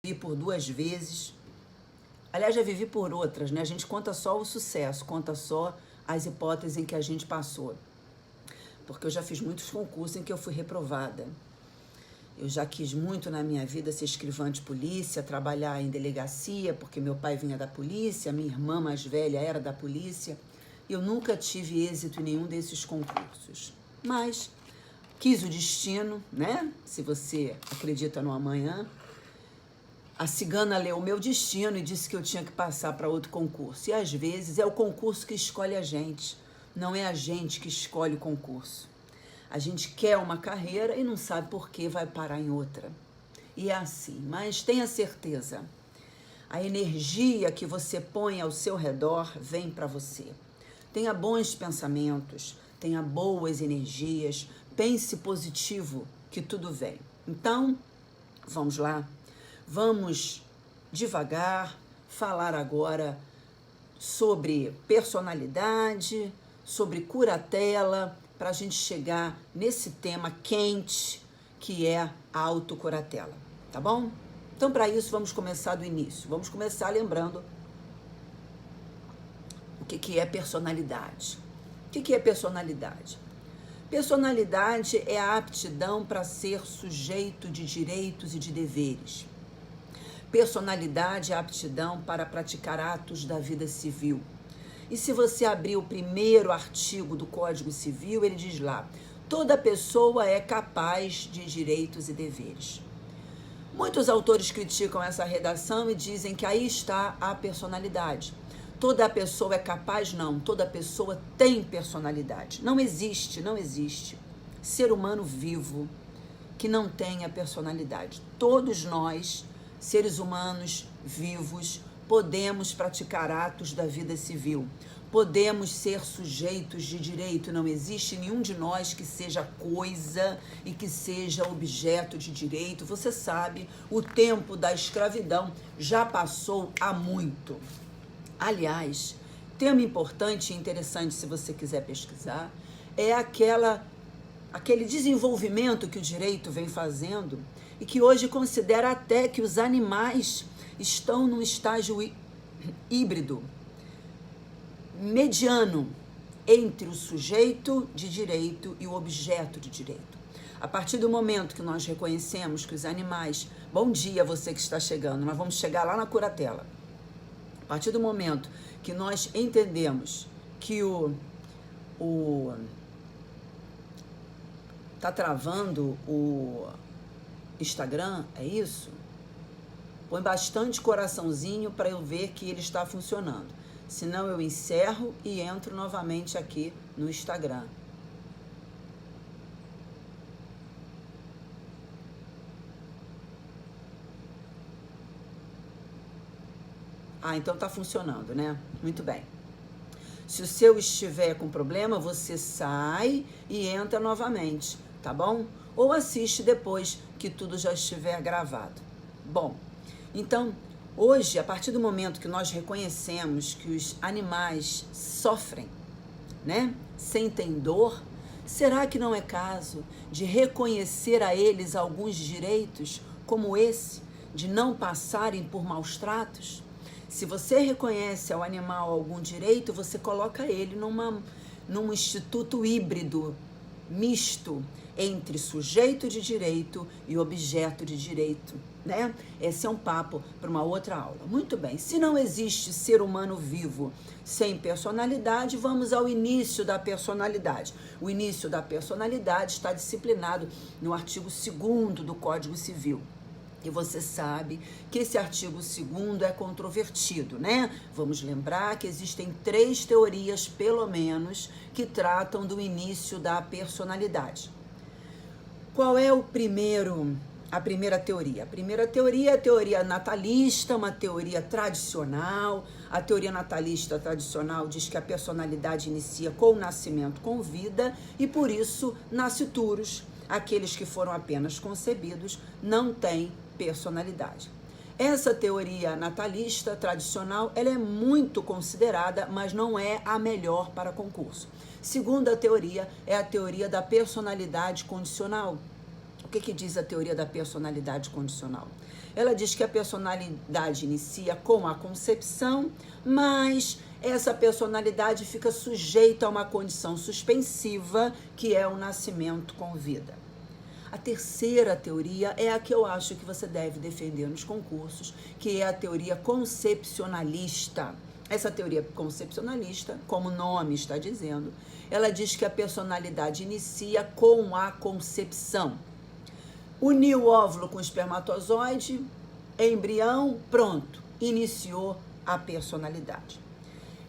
vivi por 2 vezes. Aliás, já vivi por outras, né? A gente conta só o sucesso, conta só as hipóteses em que a gente passou. Porque eu já fiz muitos concursos em que eu fui reprovada. Eu já quis muito na minha vida ser escrivã de polícia, trabalhar em delegacia, porque meu pai vinha da polícia, minha irmã mais velha era da polícia. Eu nunca tive êxito em nenhum desses concursos. Mas quis o destino, né? Se você acredita no amanhã. A cigana leu o meu destino e disse que eu tinha que passar para outro concurso. E às vezes é o concurso que escolhe a gente, não é a gente que escolhe o concurso. A gente quer uma carreira e não sabe por que vai parar em outra. E é assim, mas tenha certeza, a energia que você põe ao seu redor vem para você. Tenha bons pensamentos, tenha boas energias, pense positivo que tudo vem. Então, vamos lá. Vamos devagar falar agora sobre personalidade, sobre curatela, para a gente chegar nesse tema quente que é a autocuratela, tá bom? Então, para isso, vamos começar do início. Vamos começar lembrando o que é personalidade. O que é personalidade? Personalidade é a aptidão para ser sujeito de direitos e de deveres. Personalidade é a aptidão para praticar atos da vida civil. E se você abrir o primeiro artigo do Código Civil, ele diz lá: toda pessoa é capaz de direitos e deveres. Muitos autores criticam essa redação e dizem que aí está a personalidade. Toda pessoa é capaz? Não, toda pessoa tem personalidade. Não existe ser humano vivo que não tenha personalidade. Todos nós, seres humanos vivos, podemos praticar atos da vida civil, podemos ser sujeitos de direito. Não existe nenhum de nós que seja coisa e que seja objeto de direito. Você sabe, o tempo da escravidão já passou há muito. Aliás, tema importante e interessante, se você quiser pesquisar, é aquele desenvolvimento que o direito vem fazendo e que hoje considera até que os animais estão num estágio híbrido, mediano, entre o sujeito de direito e o objeto de direito. A partir do momento que nós reconhecemos que os animais... Bom dia, você que está chegando, nós vamos chegar lá na curatela. A partir do momento que nós entendemos que tá travando o Instagram, é isso? Põe bastante coraçãozinho para eu ver que ele está funcionando. Senão eu encerro e entro novamente aqui no Instagram. Ah, então tá funcionando, né? Muito bem. Se o seu estiver com problema, você sai e entra novamente, tá bom? Ou assiste depois que tudo já estiver gravado. Bom, então, hoje, a partir do momento que nós reconhecemos que os animais sofrem, né? Sentem dor, será que não é caso de reconhecer a eles alguns direitos, como esse, de não passarem por maus tratos? Se você reconhece ao animal algum direito, você coloca ele num instituto híbrido, misto, entre sujeito de direito e objeto de direito, né? Esse é um papo para uma outra aula. Muito bem, se não existe ser humano vivo sem personalidade, vamos ao início da personalidade. O início da personalidade está disciplinado no artigo 2º do Código Civil. E você sabe que esse artigo 2º é controvertido, né? Vamos lembrar que existem 3 teorias, pelo menos, que tratam do início da personalidade. Qual é a primeira teoria? A primeira teoria é a teoria natalista, uma teoria tradicional. A teoria natalista tradicional diz que a personalidade inicia com o nascimento, com vida, e por isso nascituros, aqueles que foram apenas concebidos, não têm personalidade. Essa teoria natalista tradicional, ela é muito considerada, mas não é a melhor para concurso. Segunda teoria é a teoria da personalidade condicional. O que diz a teoria da personalidade condicional? Ela diz que a personalidade inicia com a concepção, mas essa personalidade fica sujeita a uma condição suspensiva, que é o nascimento com vida. A terceira teoria é a que eu acho que você deve defender nos concursos, que é a teoria concepcionalista. Essa teoria concepcionalista, como o nome está dizendo, ela diz que a personalidade inicia com a concepção. Uniu o óvulo com o espermatozoide, embrião, pronto, iniciou a personalidade.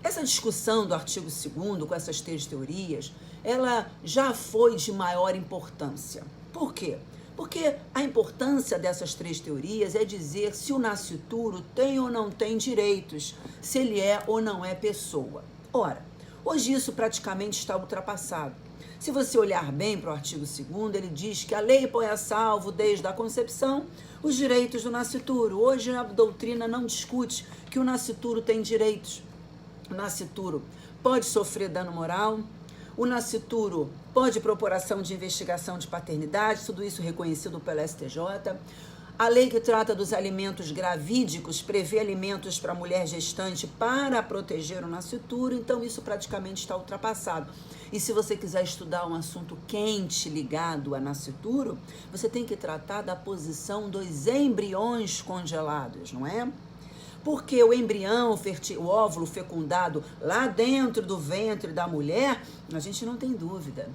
Essa discussão do artigo 2º com essas três teorias, ela já foi de maior importância. Por quê? Porque a importância dessas três teorias é dizer se o nascituro tem ou não tem direitos, se ele é ou não é pessoa. Ora, hoje isso praticamente está ultrapassado. Se você olhar bem para o artigo 2º, ele diz que a lei põe a salvo, desde a concepção, os direitos do nascituro. Hoje a doutrina não discute que o nascituro tem direitos. O nascituro pode sofrer dano moral, o nascituro pode propor ação de investigação de paternidade, tudo isso reconhecido pela STJ. A lei que trata dos alimentos gravídicos prevê alimentos para a mulher gestante para proteger o nascituro, então isso praticamente está ultrapassado. E se você quiser estudar um assunto quente ligado a nascituro, você tem que tratar da posição dos embriões congelados, não é? Porque o embrião, o óvulo fecundado lá dentro do ventre da mulher, a gente não tem dúvida.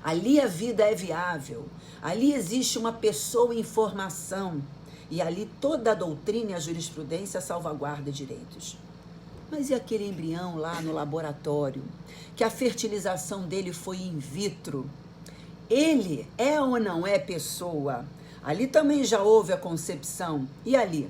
Ali a vida é viável, ali existe uma pessoa em formação e ali toda a doutrina e a jurisprudência salvaguarda direitos. Mas e aquele embrião lá no laboratório, que a fertilização dele foi in vitro? Ele é ou não é pessoa? Ali também já houve a concepção. E ali?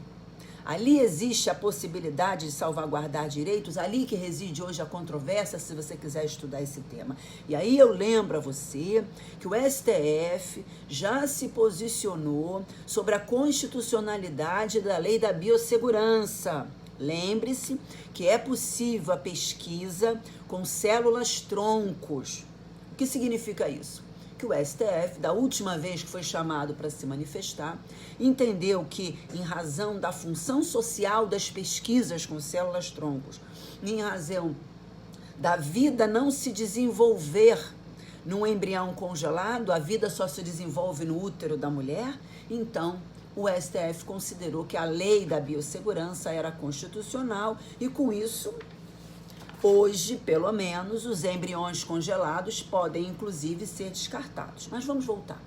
Ali existe a possibilidade de salvaguardar direitos, ali que reside hoje a controvérsia, se você quiser estudar esse tema. E aí eu lembro a você que o STF já se posicionou sobre a constitucionalidade da lei da biossegurança. Lembre-se que é possível a pesquisa com células troncos. O que significa isso? Que o STF, da última vez que foi chamado para se manifestar, entendeu que, em razão da função social das pesquisas com células troncos, em razão da vida não se desenvolver num embrião congelado, a vida só se desenvolve no útero da mulher, então o STF considerou que a lei da biossegurança era constitucional e, com isso, hoje, pelo menos, os embriões congelados podem, inclusive, ser descartados. Mas vamos voltar.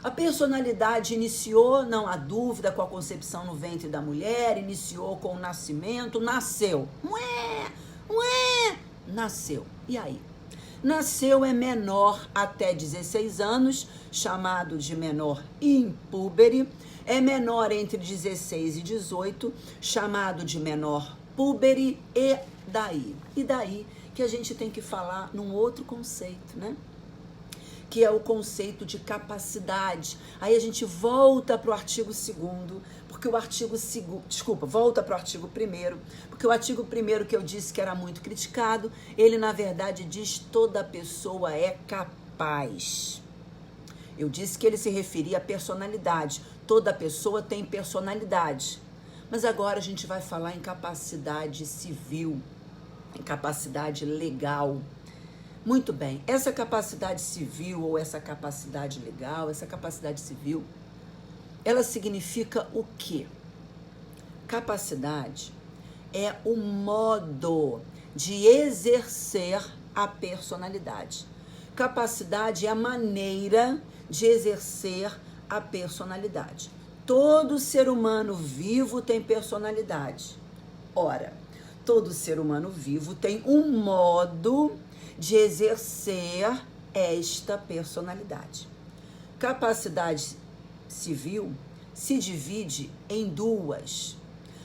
A personalidade iniciou, não há dúvida, com a concepção no ventre da mulher, iniciou com o nascimento, nasceu. Nasceu. E aí? Nasceu é menor até 16 anos, chamado de menor impúbere, é menor entre 16 e 18, chamado de menor púbere, e daí? E daí que a gente tem que falar num outro conceito, né? Que é o conceito de capacidade. Aí a gente volta para o artigo 2º, porque o artigo 2º, volta para o artigo 1º, porque o artigo 1º que eu disse que era muito criticado, ele na verdade diz toda pessoa é capaz. Eu disse que ele se referia à personalidade. Toda pessoa tem personalidade. Mas agora a gente vai falar em capacidade civil, em capacidade legal. Muito bem, essa capacidade civil ou essa capacidade legal, essa capacidade civil, ela significa o quê? Capacidade é o modo de exercer a personalidade. Capacidade é a maneira de exercer a personalidade. Todo ser humano vivo tem personalidade. Ora, todo ser humano vivo tem um modo de exercer esta personalidade. Capacidade civil se divide em duas.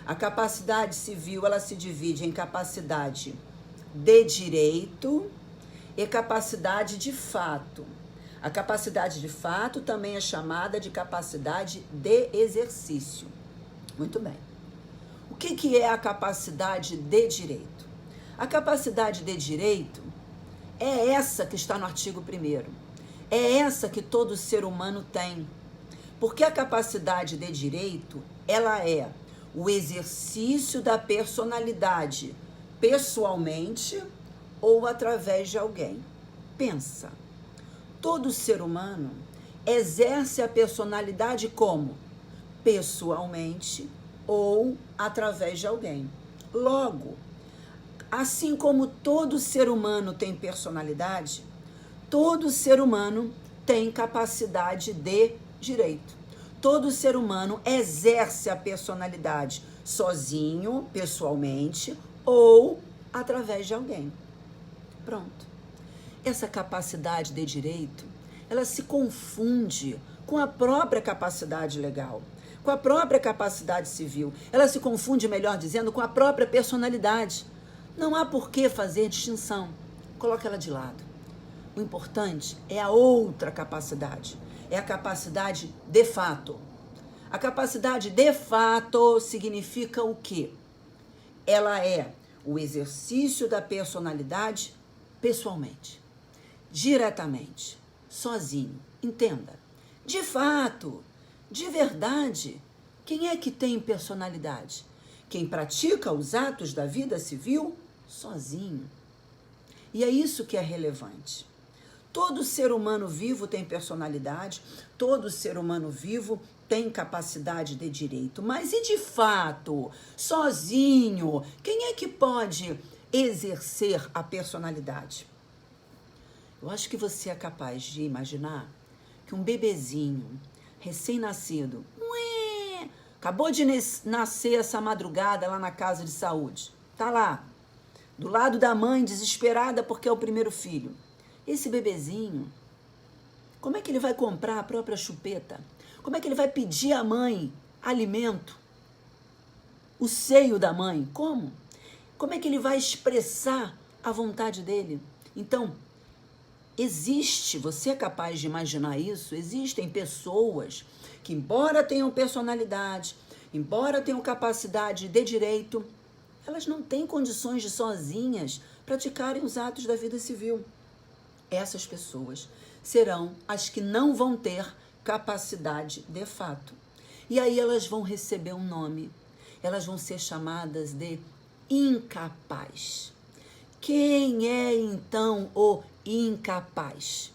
A capacidade civil, ela se divide em capacidade de direito e capacidade de fato. A capacidade de fato também é chamada de capacidade de exercício. Muito bem. O que é a capacidade de direito? A capacidade de direito é essa que está no artigo 1º. é essa que todo ser humano tem. Porque a capacidade de direito, ela é o exercício da personalidade, pessoalmente ou através de alguém. Pensa, todo ser humano exerce a personalidade como? Pessoalmente ou através de alguém. Logo, assim como todo ser humano tem personalidade, todo ser humano tem capacidade de direito. Todo ser humano exerce a personalidade sozinho, pessoalmente, ou através de alguém. Pronto. Essa capacidade de direito, ela se confunde com a própria capacidade legal, com a própria capacidade civil. Ela se confunde, melhor dizendo, com a própria personalidade. Não há por que fazer distinção. Coloca ela de lado. O importante é a outra capacidade. É a capacidade de fato. A capacidade de fato significa o quê? Ela é o exercício da personalidade pessoalmente, diretamente, sozinho. Entenda. De fato, de verdade, quem é que tem personalidade? Quem pratica os atos da vida civil sozinho. E é isso que é relevante. Todo ser humano vivo tem personalidade, todo ser humano vivo tem capacidade de direito. Mas e de fato, sozinho, quem é que pode exercer a personalidade? Eu acho que você é capaz de imaginar que um bebezinho recém-nascido, acabou de nascer essa madrugada lá na casa de saúde, tá lá, do lado da mãe, desesperada porque é o primeiro filho. Esse bebezinho, como é que ele vai comprar a própria chupeta? Como é que ele vai pedir à mãe alimento? O seio da mãe, como? Como é que ele vai expressar a vontade dele? Então, existe, você é capaz de imaginar isso? Existem pessoas que, embora tenham personalidade, embora tenham capacidade de direito, elas não têm condições de sozinhas praticarem os atos da vida civil. Essas pessoas serão as que não vão ter capacidade de fato. E aí elas vão receber um nome. Elas vão ser chamadas de incapaz. Quem é então o incapaz?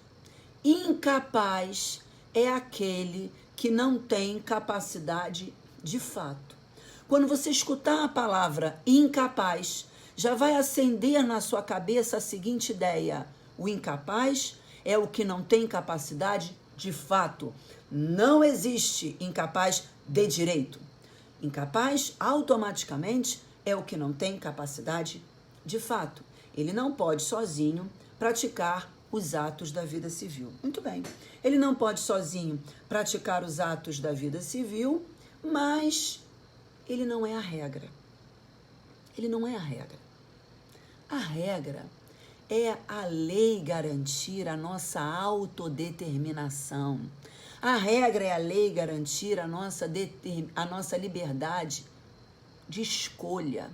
Incapaz é aquele que não tem capacidade de fato. Quando você escutar a palavra incapaz, já vai acender na sua cabeça a seguinte ideia: o incapaz é o que não tem capacidade de fato. Não existe incapaz de direito. Incapaz, automaticamente, é o que não tem capacidade de fato. Ele não pode sozinho praticar os atos da vida civil. Muito bem. Ele não pode sozinho praticar os atos da vida civil, mas ele não é a regra. Ele não é a regra. A regra é a lei garantir a nossa autodeterminação. A regra é a lei garantir a nossa liberdade de escolha.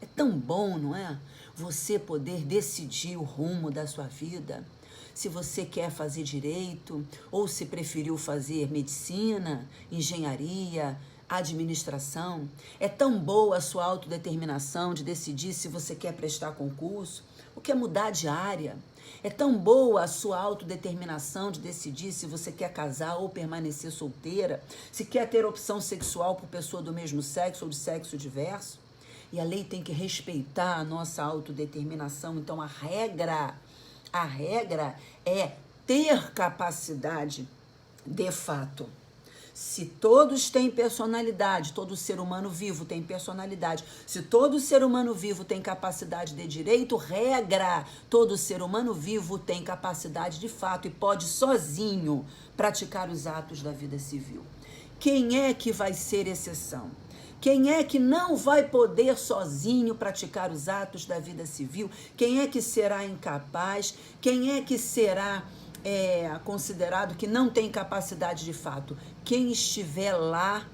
É tão bom, não é? Você poder decidir o rumo da sua vida. Se você quer fazer direito ou se preferiu fazer medicina, engenharia, administração. É tão boa a sua autodeterminação de decidir se você quer prestar concurso ou quer mudar de área. É tão boa a sua autodeterminação de decidir se você quer casar ou permanecer solteira, se quer ter opção sexual por pessoa do mesmo sexo ou de sexo diverso. E a lei tem que respeitar a nossa autodeterminação. Então, a regra é ter capacidade de fato. Se todos têm personalidade, todo ser humano vivo tem personalidade, se todo ser humano vivo tem capacidade de direito, regra, todo ser humano vivo tem capacidade de fato e pode sozinho praticar os atos da vida civil. Quem é que vai ser exceção? Quem é que não vai poder sozinho praticar os atos da vida civil? Quem é que será incapaz? Quem é que será considerado que não tem capacidade de fato? Quem estiver lá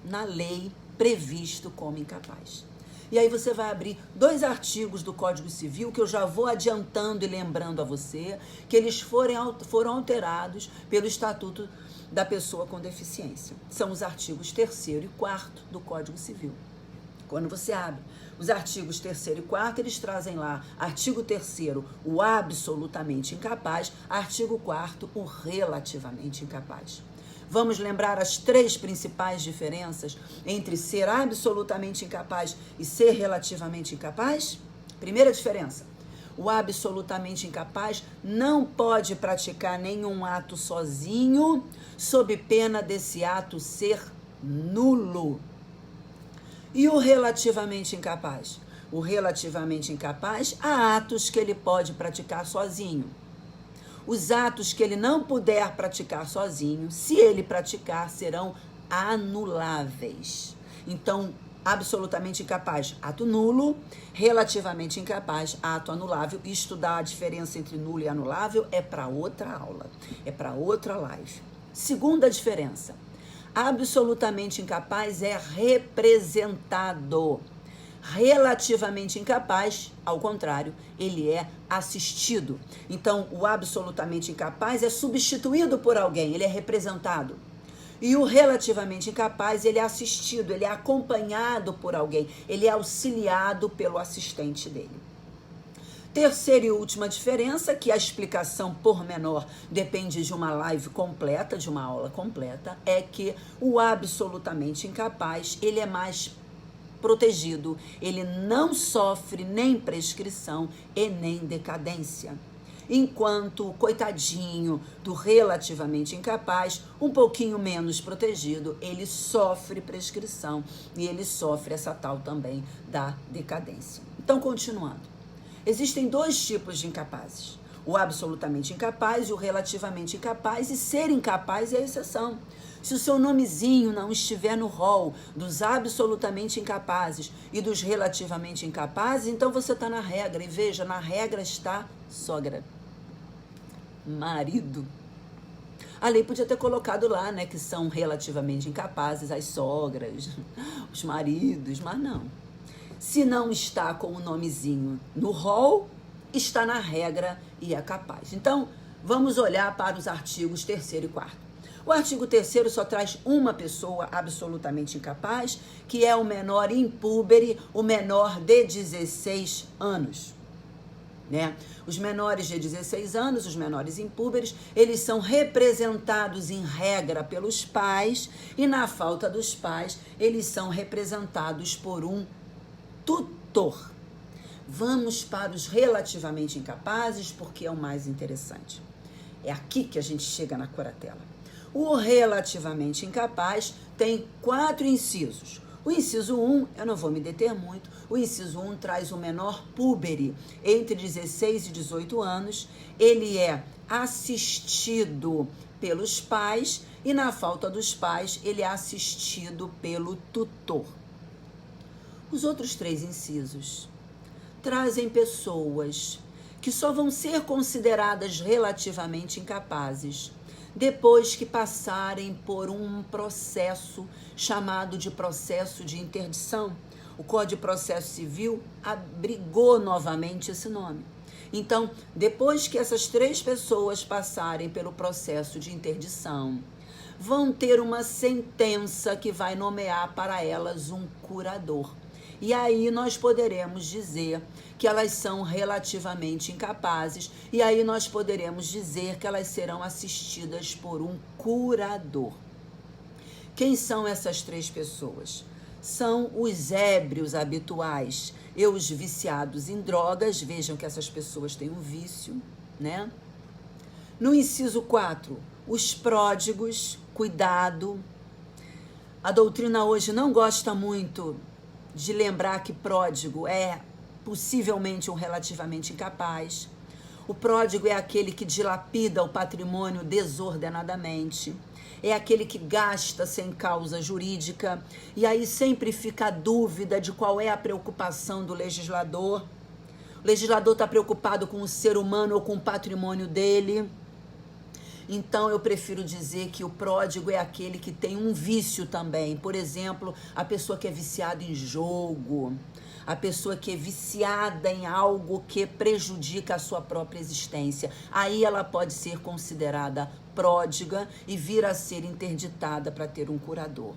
na lei previsto como incapaz. E aí você vai abrir 2 artigos do Código Civil que eu já vou adiantando e lembrando a você que eles foram alterados pelo Estatuto da Pessoa com Deficiência. São os artigos 3º e 4º do Código Civil. Quando você abre os artigos 3º e 4º, eles trazem lá, artigo 3º, o absolutamente incapaz, artigo 4º, o relativamente incapaz. Vamos lembrar as 3 principais diferenças entre ser absolutamente incapaz e ser relativamente incapaz? Primeira diferença: o absolutamente incapaz não pode praticar nenhum ato sozinho, sob pena desse ato ser nulo. E o relativamente incapaz? O relativamente incapaz, há atos que ele pode praticar sozinho. Os atos que ele não puder praticar sozinho, se ele praticar, serão anuláveis. Então, absolutamente incapaz, ato nulo; relativamente incapaz, ato anulável. E estudar a diferença entre nulo e anulável é para outra aula, é para outra live. Segunda diferença: absolutamente incapaz é representado. Relativamente incapaz, ao contrário, ele é assistido. Então, o absolutamente incapaz é substituído por alguém, ele é representado. E o relativamente incapaz, ele é assistido, ele é acompanhado por alguém, ele é auxiliado pelo assistente dele. Terceira e última diferença, que a explicação pormenor depende de uma live completa, de uma aula completa, é que o absolutamente incapaz, ele é mais protegido, ele não sofre nem prescrição e nem decadência. Enquanto o coitadinho do relativamente incapaz, um pouquinho menos protegido, ele sofre prescrição e ele sofre essa tal também da decadência. Então, continuando, existem 2 tipos de incapazes: o absolutamente incapaz e o relativamente incapaz, e ser incapaz é a exceção. Se o seu nomezinho não estiver no rol dos absolutamente incapazes e dos relativamente incapazes, então você está na regra. E veja, na regra está sogra, marido. A lei podia ter colocado lá, né, que são relativamente incapazes as sogras, os maridos, mas não. Se não está com o nomezinho no rol, está na regra e é capaz. Então, vamos olhar para os artigos 3º e 4º. O artigo 3º só traz uma pessoa absolutamente incapaz, que é o menor impúbere, o menor de 16 anos. Né? Os menores de 16 anos, os menores impúberes, eles são representados em regra pelos pais e, na falta dos pais, eles são representados por um tutor. Vamos para os relativamente incapazes, porque é o mais interessante. É aqui que a gente chega na curatela. O relativamente incapaz tem 4 incisos. O inciso 1, eu não vou me deter muito, o inciso 1 traz o menor púbere, entre 16 e 18 anos, ele é assistido pelos pais e, na falta dos pais, ele é assistido pelo tutor. Os outros 3 incisos trazem pessoas que só vão ser consideradas relativamente incapazes depois que passarem por um processo chamado de processo de interdição. O Código de Processo Civil abrigou novamente esse nome. Então, depois que essas 3 pessoas passarem pelo processo de interdição, vão ter uma sentença que vai nomear para elas um curador. E aí nós poderemos dizer que elas são relativamente incapazes, e aí nós poderemos dizer que elas serão assistidas por um curador. Quem são essas 3 pessoas? São os ébrios habituais e os viciados em drogas. Vejam que essas pessoas têm um vício, né? No inciso 4, os pródigos, cuidado. A doutrina hoje não gosta muito de lembrar que pródigo é possivelmente um relativamente incapaz. O pródigo é aquele que dilapida o patrimônio desordenadamente, é aquele que gasta sem causa jurídica, e aí sempre fica a dúvida de qual é a preocupação do legislador. O legislador está preocupado com o ser humano ou com o patrimônio dele. Então eu prefiro dizer que o pródigo é aquele que tem um vício também. Por exemplo, a pessoa que é viciada em jogo, a pessoa que é viciada em algo que prejudica a sua própria existência. Aí ela pode ser considerada pródiga e vir a ser interditada para ter um curador.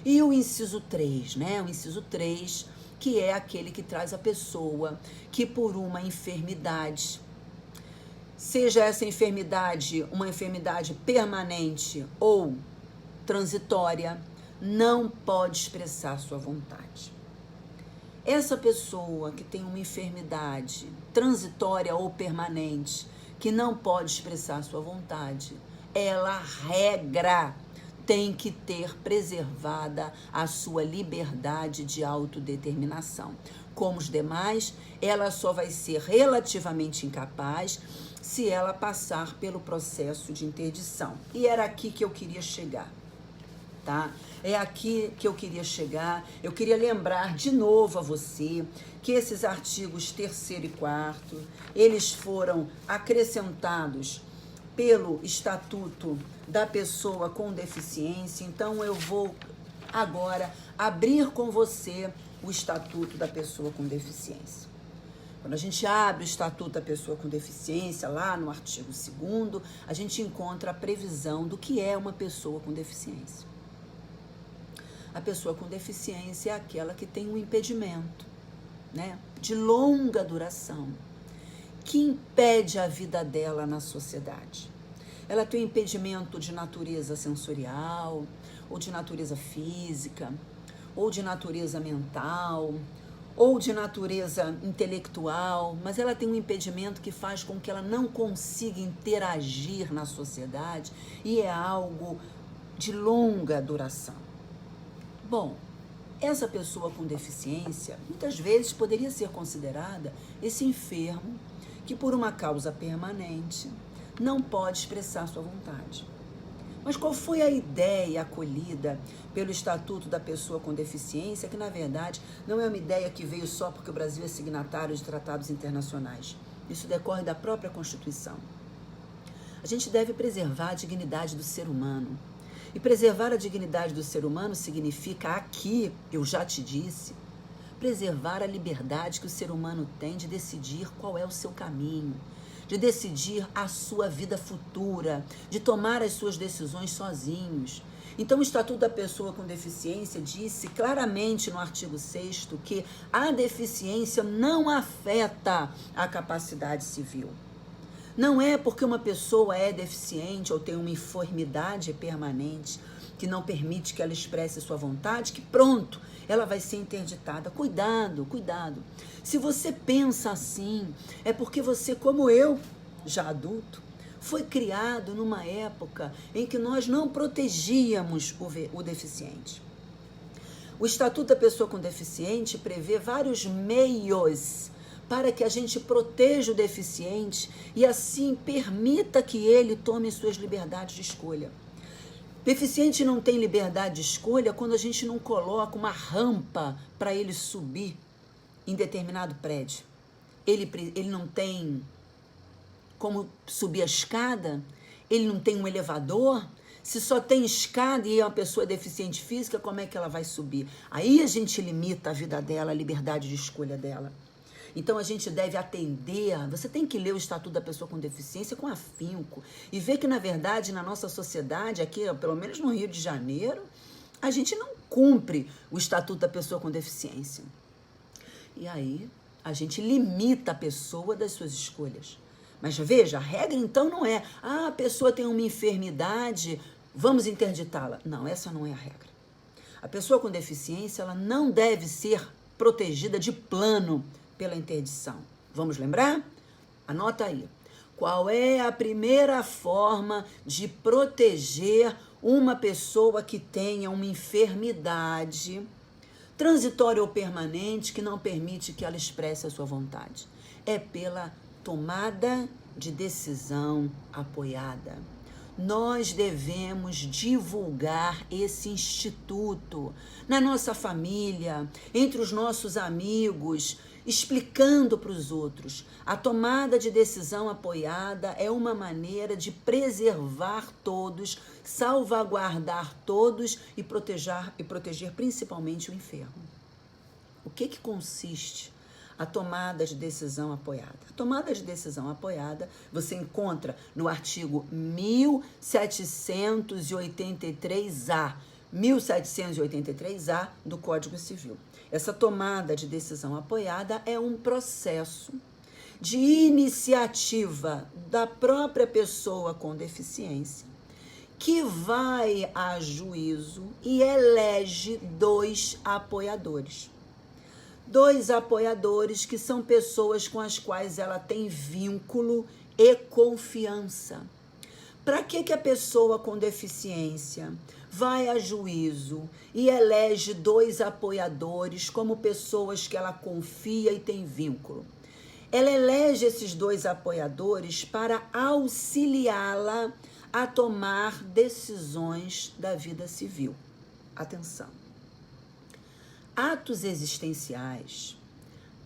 E o inciso 3, né? O inciso 3, que é aquele que traz a pessoa que por uma enfermidade, seja essa enfermidade uma enfermidade permanente ou transitória, não pode expressar sua vontade. Essa pessoa que tem uma enfermidade transitória ou permanente, que não pode expressar sua vontade, ela, regra, tem que ter preservada a sua liberdade de autodeterminação. Como os demais, ela só vai ser relativamente incapaz se ela passar pelo processo de interdição. E era aqui que eu queria chegar, tá? É aqui que eu queria chegar. Eu queria lembrar de novo a você que esses artigos 3º e 4º, eles foram acrescentados pelo Estatuto da Pessoa com Deficiência. Então eu vou agora abrir com você o Estatuto da Pessoa com Deficiência. Quando a gente abre o Estatuto da Pessoa com Deficiência, lá no artigo 2º, a gente encontra a previsão do que é uma pessoa com deficiência. A pessoa com deficiência é aquela que tem um impedimento, né, de longa duração, que impede a vida dela na sociedade. Ela tem um impedimento de natureza sensorial, ou de natureza física, ou de natureza mental, ou de natureza intelectual, mas ela tem um impedimento que faz com que ela não consiga interagir na sociedade e é algo de longa duração. Bom, essa pessoa com deficiência muitas vezes poderia ser considerada esse enfermo que por uma causa permanente não pode expressar sua vontade. Mas qual foi a ideia acolhida pelo Estatuto da Pessoa com Deficiência, que na verdade não é uma ideia que veio só porque o Brasil é signatário de tratados internacionais. Isso decorre da própria Constituição. A gente deve preservar a dignidade do ser humano. E preservar a dignidade do ser humano significa, aqui, eu já te disse, preservar a liberdade que o ser humano tem de decidir qual é o seu caminho, de decidir a sua vida futura, de tomar as suas decisões sozinhos. Então, o Estatuto da Pessoa com Deficiência disse claramente no artigo 6º que a deficiência não afeta a capacidade civil. Não é porque uma pessoa é deficiente ou tem uma enfermidade permanente que não permite que ela expresse sua vontade, que pronto, ela vai ser interditada. Cuidado, cuidado. Se você pensa assim, é porque você, como eu, já adulto, foi criado numa época em que nós não protegíamos o deficiente. O Estatuto da Pessoa com Deficiente prevê vários meios para que a gente proteja o deficiente e assim permita que ele tome suas liberdades de escolha. Deficiente não tem liberdade de escolha quando a gente não coloca uma rampa para ele subir em determinado prédio. Ele não tem como subir a escada, ele não tem um elevador. Se só tem escada e é uma pessoa deficiente física, como é que ela vai subir? Aí a gente limita a vida dela, a liberdade de escolha dela. Então, a gente deve atender, você tem que ler o Estatuto da Pessoa com Deficiência com afinco e ver que, na verdade, na nossa sociedade, aqui, pelo menos no Rio de Janeiro, a gente não cumpre o Estatuto da Pessoa com Deficiência. E aí, a gente limita a pessoa das suas escolhas. Mas veja, a regra, então, não é, a pessoa tem uma enfermidade, vamos interditá-la. Não, essa não é a regra. A pessoa com deficiência, ela não deve ser protegida de plano pela interdição. Vamos lembrar? Anota aí. Qual é a primeira forma de proteger uma pessoa que tenha uma enfermidade transitória ou permanente que não permite que ela expresse a sua vontade? É pela tomada de decisão apoiada. Nós devemos divulgar esse instituto na nossa família, entre os nossos amigos, explicando para os outros. A tomada de decisão apoiada é uma maneira de preservar todos, salvaguardar todos e proteger principalmente o enfermo. O que consiste a tomada de decisão apoiada? A tomada de decisão apoiada você encontra no artigo 1783-A, 1783-A do Código Civil. Essa tomada de decisão apoiada é um processo de iniciativa da própria pessoa com deficiência que vai a juízo e elege dois apoiadores. Dois apoiadores que são pessoas com as quais ela tem vínculo e confiança. Para que a pessoa com deficiência vai a juízo e elege dois apoiadores como pessoas que ela confia e tem vínculo? Ela elege esses dois apoiadores para auxiliá-la a tomar decisões da vida civil. Atenção. Atos existenciais,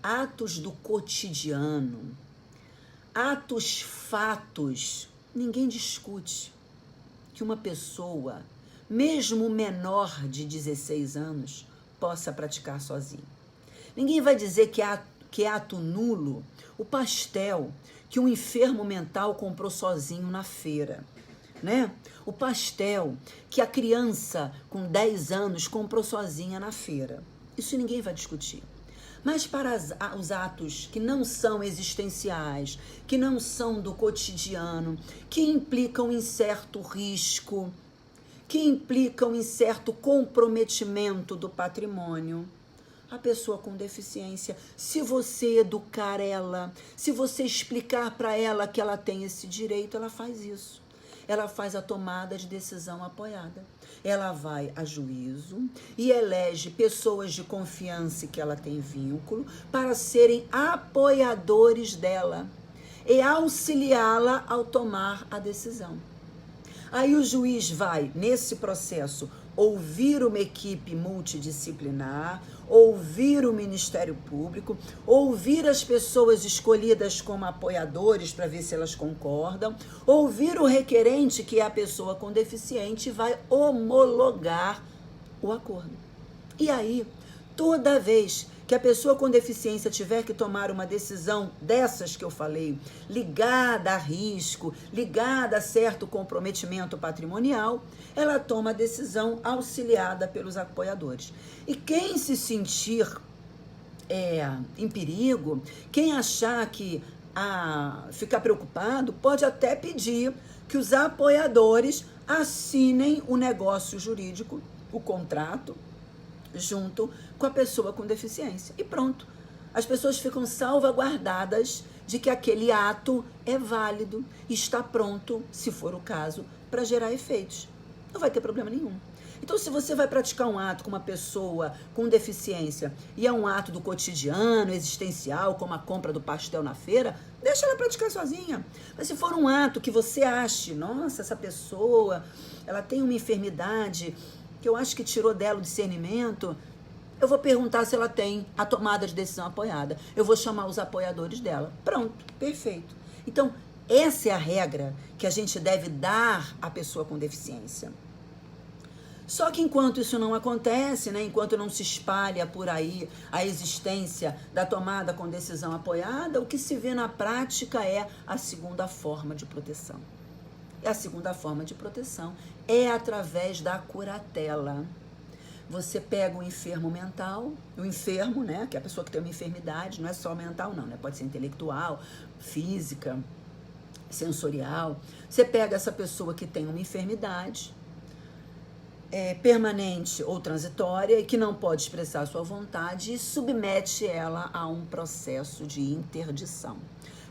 atos do cotidiano, fatos, ninguém discute que uma pessoa, mesmo menor de 16 anos, possa praticar sozinho. Ninguém vai dizer que é ato nulo o pastel que um enfermo mental comprou sozinho na feira, né? O pastel que a criança com 10 anos comprou sozinha na feira. Isso ninguém vai discutir. Mas para os atos que não são existenciais, que não são do cotidiano, que implicam em certo risco, que implicam em certo comprometimento do patrimônio, a pessoa com deficiência, se você educar ela, se você explicar para ela que ela tem esse direito, ela faz isso. Ela faz a tomada de decisão apoiada. Ela vai a juízo e elege pessoas de confiança que ela tem vínculo para serem apoiadores dela e auxiliá-la ao tomar a decisão. Aí o juiz vai, nesse processo, ouvir uma equipe multidisciplinar, ouvir o Ministério Público, ouvir as pessoas escolhidas como apoiadores para ver se elas concordam, ouvir o requerente, que é a pessoa com deficiente, e vai homologar o acordo. E aí, toda vez que a pessoa com deficiência tiver que tomar uma decisão dessas que eu falei, ligada a risco, ligada a certo comprometimento patrimonial, ela toma a decisão auxiliada pelos apoiadores. E quem se sentir em perigo, quem achar que ficar preocupado, pode até pedir que os apoiadores assinem o negócio jurídico, o contrato, junto com a pessoa com deficiência. E pronto. As pessoas ficam salvaguardadas de que aquele ato é válido e está pronto, se for o caso, para gerar efeitos. Não vai ter problema nenhum. Então, se você vai praticar um ato com uma pessoa com deficiência e é um ato do cotidiano, existencial, como a compra do pastel na feira, deixa ela praticar sozinha. Mas se for um ato que você ache, nossa, essa pessoa, ela tem uma enfermidade que eu acho que tirou dela o discernimento, eu vou perguntar se ela tem a tomada de decisão apoiada. Eu vou chamar os apoiadores dela. Pronto, perfeito. Então, essa é a regra que a gente deve dar à pessoa com deficiência. Só que enquanto isso não acontece, né, enquanto não se espalha por aí a existência da tomada com decisão apoiada, o que se vê na prática é a segunda forma de proteção. E a segunda forma de proteção é através da curatela. Você pega o enfermo mental, o enfermo, né, que é a pessoa que tem uma enfermidade, não é só mental não, né, pode ser intelectual, física, sensorial. Você pega essa pessoa que tem uma enfermidade permanente ou transitória e que não pode expressar a sua vontade e submete ela a um processo de interdição.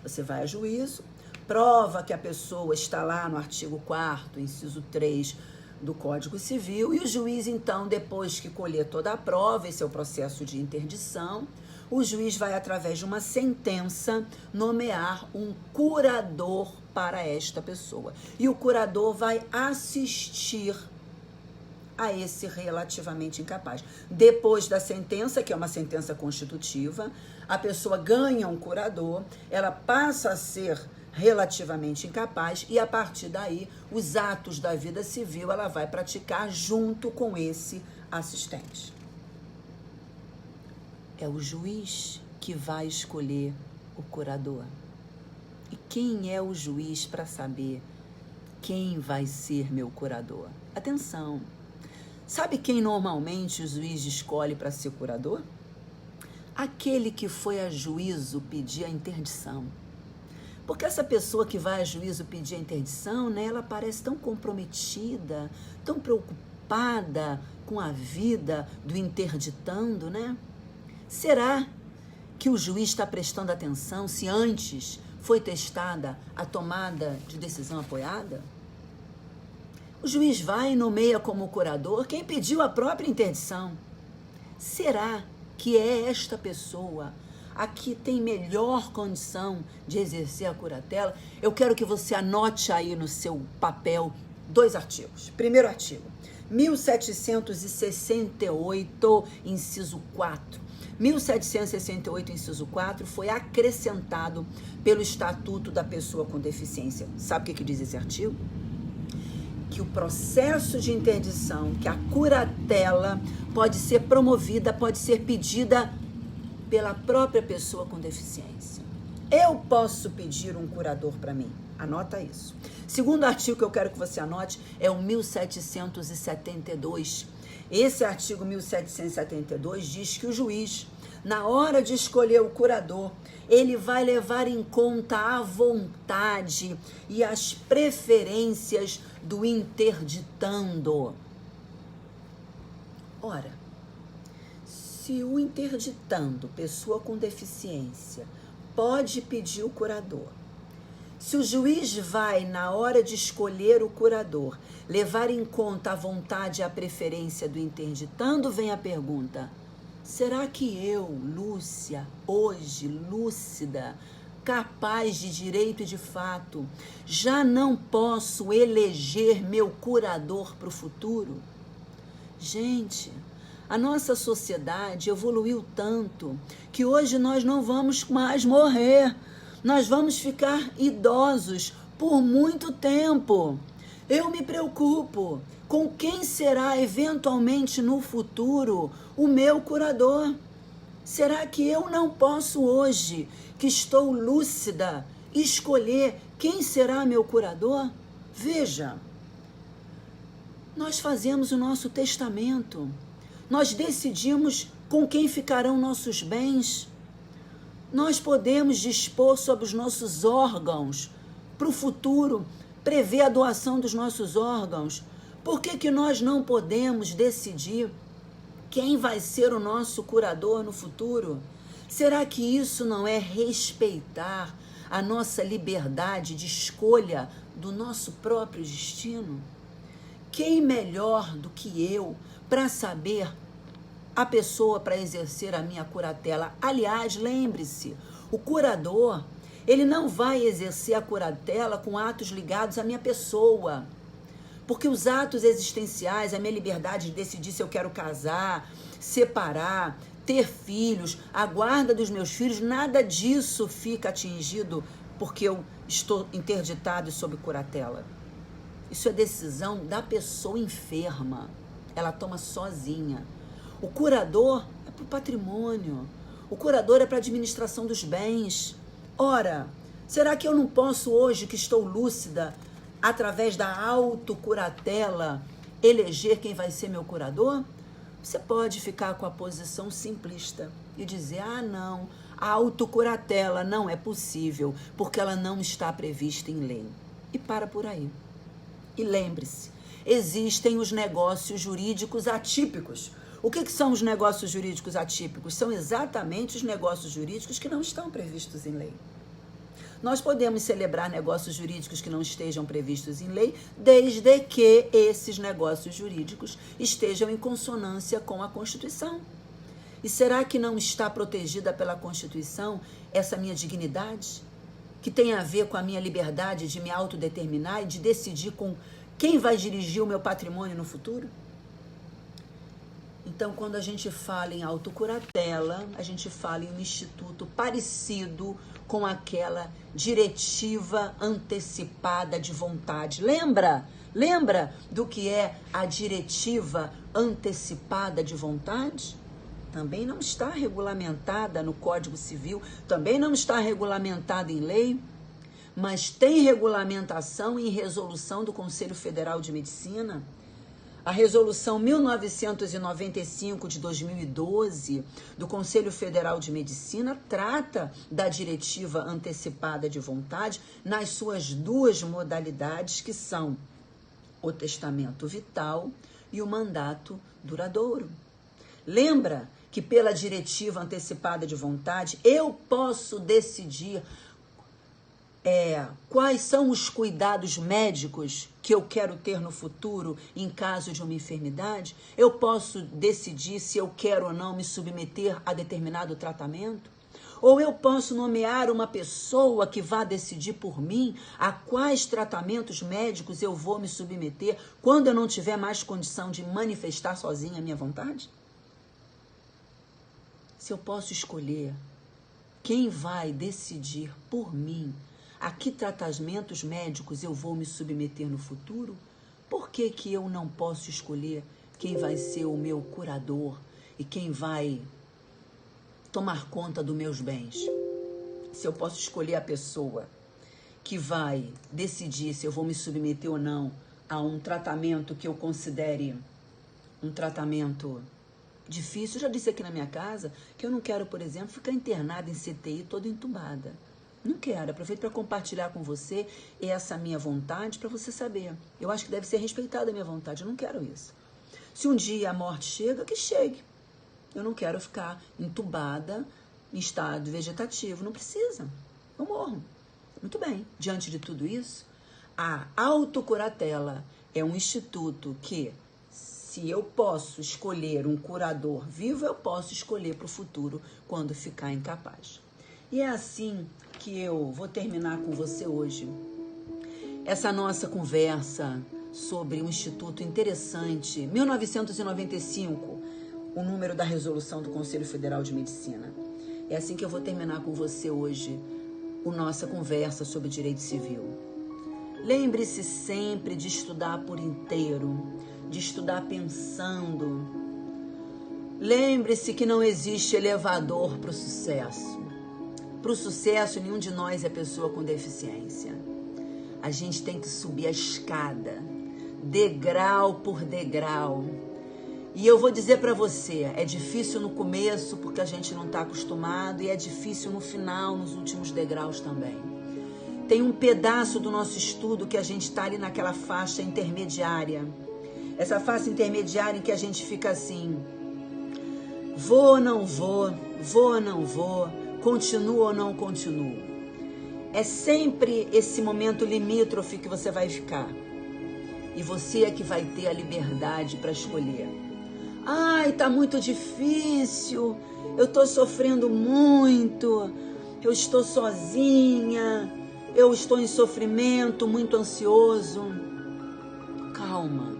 Você vai a juízo, prova que a pessoa está lá no artigo 4º, inciso 3 do Código Civil, e o juiz, então, depois que colher toda a prova, esse é o processo de interdição, o juiz vai, através de uma sentença, nomear um curador para esta pessoa. E o curador vai assistir a esse relativamente incapaz. Depois da sentença, que é uma sentença constitutiva, a pessoa ganha um curador, ela passa a ser relativamente incapaz e, a partir daí, os atos da vida civil ela vai praticar junto com esse assistente. É o juiz que vai escolher o curador. E quem é o juiz para saber quem vai ser meu curador? Atenção! Sabe quem normalmente o juiz escolhe para ser curador? Aquele que foi a juízo pedir a interdição. Porque essa pessoa que vai a juízo pedir a interdição, né, ela parece tão comprometida, tão preocupada com a vida do interditando, né? Será que o juiz está prestando atenção se antes foi testada a tomada de decisão apoiada? O juiz vai e nomeia como curador quem pediu a própria interdição. Será que é esta pessoa a que tem melhor condição de exercer a curatela? Eu quero que você anote aí no seu papel 2 artigos. Primeiro artigo, 1768, inciso 4. 1768, inciso 4, foi acrescentado pelo Estatuto da Pessoa com Deficiência. Sabe o que diz esse artigo? Que o processo de interdição, que a curatela pode ser promovida, pode ser pedida pela própria pessoa com deficiência. Eu posso pedir um curador para mim. Anota isso. Segundo artigo que eu quero que você anote é o 1772. Esse artigo 1772 diz que o juiz, na hora de escolher o curador, ele vai levar em conta a vontade e as preferências do interditando. Ora, se o interditando, pessoa com deficiência, pode pedir o curador, se o juiz vai, na hora de escolher o curador, levar em conta a vontade e a preferência do interditando, vem a pergunta: será que eu, Lúcia, hoje, lúcida, capaz de direito e de fato, já não posso eleger meu curador para o futuro? Gente, a nossa sociedade evoluiu tanto que hoje nós não vamos mais morrer. Nós vamos ficar idosos por muito tempo. Eu me preocupo com quem será eventualmente no futuro o meu curador. Será que eu não posso hoje, que estou lúcida, escolher quem será meu curador? Veja, nós fazemos o nosso testamento. Nós decidimos com quem ficarão nossos bens. Nós podemos dispor sobre os nossos órgãos para o futuro, prever a doação dos nossos órgãos. Por que nós não podemos decidir quem vai ser o nosso curador no futuro? Será que isso não é respeitar a nossa liberdade de escolha do nosso próprio destino? Quem melhor do que eu para saber a pessoa para exercer a minha curatela? Aliás, lembre-se, o curador, ele não vai exercer a curatela com atos ligados à minha pessoa. Porque os atos existenciais, a minha liberdade de decidir se eu quero casar, separar, ter filhos, a guarda dos meus filhos, nada disso fica atingido porque eu estou interditado e sob curatela. Isso é decisão da pessoa enferma. Ela toma sozinha. O curador é para o patrimônio. O curador é para a administração dos bens. Ora, será que eu não posso hoje, que estou lúcida, através da autocuratela, eleger quem vai ser meu curador? Você pode ficar com a posição simplista e dizer: ah, não, a autocuratela não é possível, porque ela não está prevista em lei. E para por aí. E lembre-se, existem os negócios jurídicos atípicos. O que são os negócios jurídicos atípicos? São exatamente os negócios jurídicos que não estão previstos em lei. Nós podemos celebrar negócios jurídicos que não estejam previstos em lei, desde que esses negócios jurídicos estejam em consonância com a Constituição. E será que não está protegida pela Constituição essa minha dignidade, que tem a ver com a minha liberdade de me autodeterminar e de decidir com quem vai dirigir o meu patrimônio no futuro? Então, quando a gente fala em autocuratela, a gente fala em um instituto parecido com aquela diretiva antecipada de vontade. Lembra? Lembra do que é a diretiva antecipada de vontade? Também não está regulamentada no Código Civil, também não está regulamentada em lei, mas tem regulamentação em resolução do Conselho Federal de Medicina. A resolução 1995 de 2012 do Conselho Federal de Medicina trata da diretiva antecipada de vontade nas suas duas modalidades, que são o testamento vital e o mandato duradouro. Lembra que pela diretiva antecipada de vontade eu posso decidir quais são os cuidados médicos que eu quero ter no futuro em caso de uma enfermidade? Eu posso decidir se eu quero ou não me submeter a determinado tratamento? Ou eu posso nomear uma pessoa que vá decidir por mim a quais tratamentos médicos eu vou me submeter quando eu não tiver mais condição de manifestar sozinha a minha vontade? Se eu posso escolher quem vai decidir por mim a que tratamentos médicos eu vou me submeter no futuro, por que que eu não posso escolher quem vai ser o meu curador e quem vai tomar conta dos meus bens? Se eu posso escolher a pessoa que vai decidir se eu vou me submeter ou não a um tratamento que eu considere um tratamento difícil. Eu já disse aqui na minha casa que eu não quero, por exemplo, ficar internada em CTI toda entubada. Não quero. Aproveito para compartilhar com você essa minha vontade para você saber. Eu acho que deve ser respeitada a minha vontade. Eu não quero isso. Se um dia a morte chega, que chegue. Eu não quero ficar entubada em estado vegetativo. Não precisa. Eu morro. Muito bem. Diante de tudo isso, a autocuratela é um instituto que, se eu posso escolher um curador vivo, eu posso escolher para o futuro quando ficar incapaz. E é assim que eu vou terminar com você hoje essa nossa conversa sobre um instituto interessante, 1995, o número da resolução do Conselho Federal de Medicina. É assim que eu vou terminar com você hoje a nossa conversa sobre direito civil. Lembre-se sempre de estudar por inteiro, de estudar pensando. Lembre-se que não existe elevador para o sucesso. Para o sucesso, nenhum de nós é pessoa com deficiência. A gente tem que subir a escada, degrau por degrau. E eu vou dizer para você, é difícil no começo porque a gente não está acostumado e é difícil no final, nos últimos degraus também. Tem um pedaço do nosso estudo que a gente está ali naquela faixa intermediária. Essa faixa intermediária em que a gente fica assim, vou ou não vou, vou ou não vou, continuo ou não continuo. É sempre esse momento limítrofe que você vai ficar. E você é que vai ter a liberdade para escolher. Ai, tá muito difícil, eu tô sofrendo muito, eu estou sozinha, eu estou em sofrimento, muito ansioso. Calma,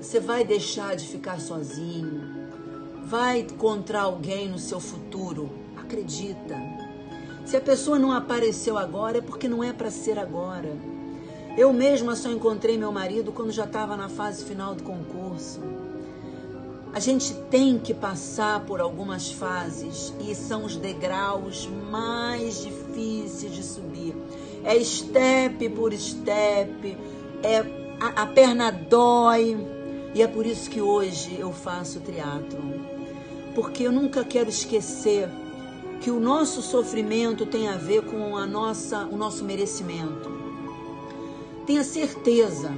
você vai deixar de ficar sozinho, vai encontrar alguém no seu futuro, acredita. Se a pessoa não apareceu agora, é porque não é para ser agora. Eu mesma só encontrei meu marido quando já estava na fase final do concurso. A gente tem que passar por algumas fases e são os degraus mais difíceis de subir. É step por step, a perna dói. E é por isso que hoje eu faço triatlon. Porque eu nunca quero esquecer que o nosso sofrimento tem a ver com o nosso merecimento. Tenha certeza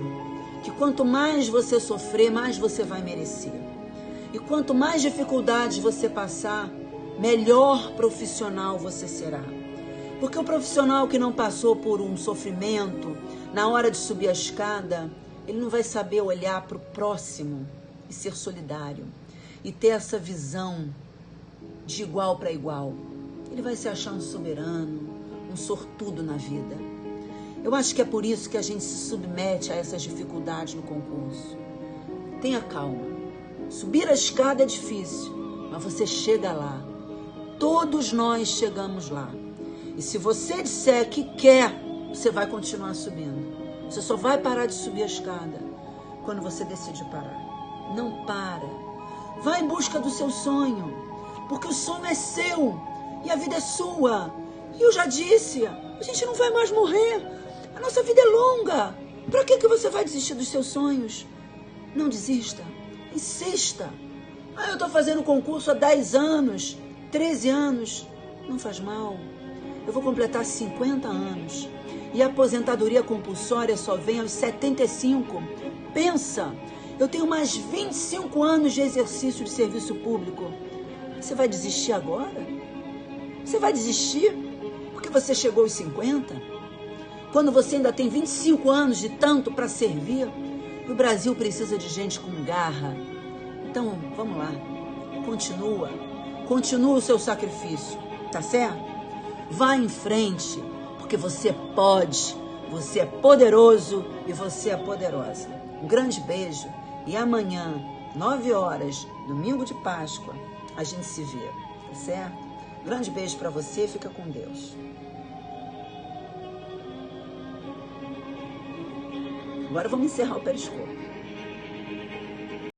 que quanto mais você sofrer, mais você vai merecer. E quanto mais dificuldades você passar, melhor profissional você será. Porque o profissional que não passou por um sofrimento, na hora de subir a escada, ele não vai saber olhar para o próximo e ser solidário. E ter essa visão de igual para igual. Ele vai se achar um soberano, um sortudo na vida. Eu acho que é por isso que a gente se submete a essas dificuldades no concurso. Tenha calma. Subir a escada é difícil, mas você chega lá. Todos nós chegamos lá. E se você disser que quer, você vai continuar subindo. Você só vai parar de subir a escada quando você decidir parar. Não para. Vá em busca do seu sonho, porque o sonho é seu e a vida é sua. E eu já disse, a gente não vai mais morrer. A nossa vida é longa. Para que você vai desistir dos seus sonhos? Não desista. Insista. Eu estou fazendo concurso há 10 anos, 13 anos. Não faz mal. Eu vou completar 50 anos. E a aposentadoria compulsória só vem aos 75. Pensa, eu tenho mais 25 anos de exercício de serviço público. Você vai desistir agora? Você vai desistir porque você chegou aos 50? Quando você ainda tem 25 anos de tanto para servir? O Brasil precisa de gente com garra. Então, vamos lá. Continua o seu sacrifício, tá certo? Vá em frente, porque você pode, você é poderoso e você é poderosa. Um grande beijo e amanhã, 9 horas, domingo de Páscoa, a gente se vê, tá certo? Grande beijo para você, fica com Deus. Agora vamos encerrar o Periscope.